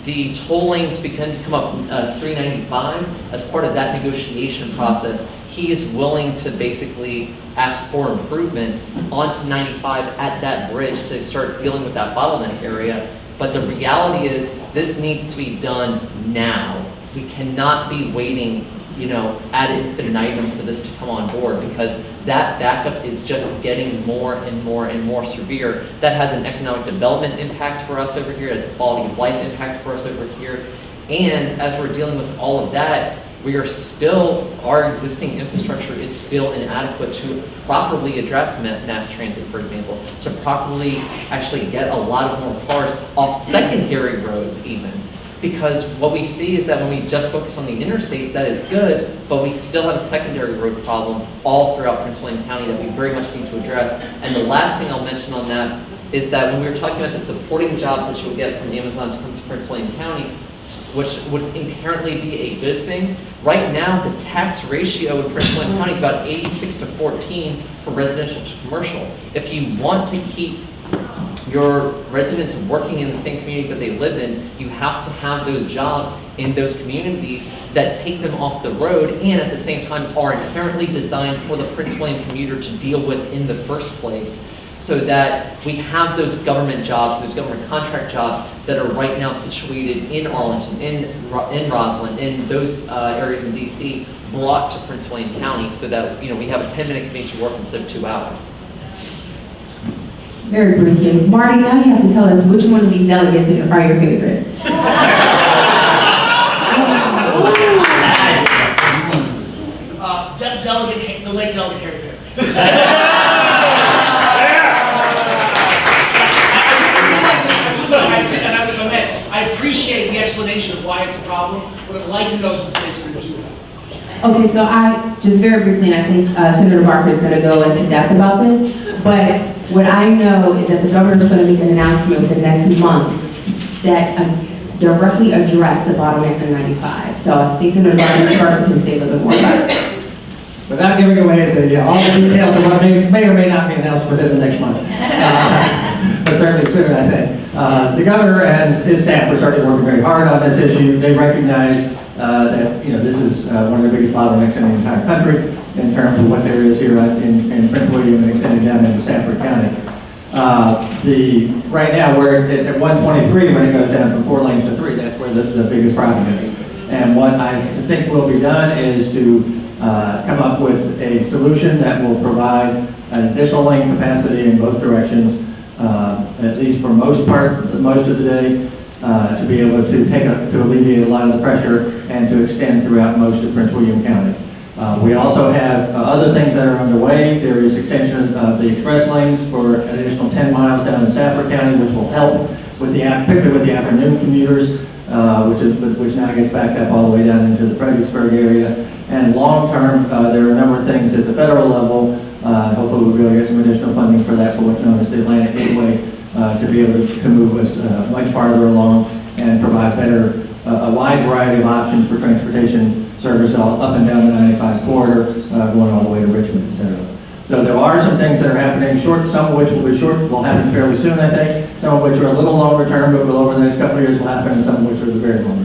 Speaker 4: the toll lanes begin to come up 395, as part of that negotiation process, he is willing to basically ask for improvements onto 95 at that bridge to start dealing with that bottleneck area. But the reality is this needs to be done now. We cannot be waiting, ad infinitum for this to come on board, because that backup is just getting more and more and more severe. That has an economic development impact for us over here, it has a quality of life impact for us over here. And as we're dealing with all of that, our existing infrastructure is still inadequate to properly address mass transit, for example, to properly actually get a lot of more cars off secondary roads even. Because what we see is that when we just focus on the interstates, that is good, but we still have a secondary road problem all throughout Prince William County that we very much need to address. And the last thing I'll mention on that is that when we were talking about the supporting jobs that you would get from Amazon to come to Prince William County, which would inherently be a good thing, right now the tax ratio in Prince William County is about 86-14 for residential to commercial. If you want to keep your residents working in the same communities that they live in, you have to have those jobs in those communities that take them off the road and at the same time are inherently designed for the Prince William commuter to deal with in the first place, so that we have those government jobs, those government contract jobs that are right now situated in Arlington, in Roslyn, in those areas in DC, brought to Prince William County, so that we have a 10-minute commute to work instead of 2 hours.
Speaker 3: Very briefly, Marty, now you have to tell us which one of these delegates are your favorite.
Speaker 12: The late delegate Harry Bear. I appreciate the explanation of why it's a problem, but I'd like to know what the state's going to do about it.
Speaker 3: Okay, so I, just very briefly, and I think Senator Barker is going to go into depth about this, but what I know is that the governor is going to make an announcement within the next month that directly address the bottleneck on 95. So I think Senator Barker can say a little bit more about it.
Speaker 2: Without giving away all the details of what may or may not be announced within the next month, but certainly soon, I think. The governor and his staff are certainly working very hard on this issue. They recognize that this is one of the biggest bottlenecks in the entire country in terms of what there is here in Prince William and extended down into Stafford County. Right now we're at 123 when it goes down from 4 lanes to 3. That's where the biggest problem is. And what I think will be done is to come up with a solution that will provide an additional lane capacity in both directions, at least for most of the day, to be able to alleviate a lot of the pressure and to extend throughout most of Prince William County. We also have other things that are underway. There is extension of the express lanes for an additional 10 miles down in Stafford County, which will help with particularly with the afternoon commuters, which now gets backed up all the way down into the Fredericksburg area. And long-term, there are a number of things at the federal level. Hopefully we'll be able to get some additional funding for that, for what's known as the Atlantic Gateway, to be able to move us much farther along and provide a wide variety of options for transportation service all up and down the 95 corridor, going all the way to Richmond, et cetera. So there are some things that are happening some of which will happen fairly soon, I think, some of which are a little longer term, but will over the next couple of years will happen, and some of which are the very long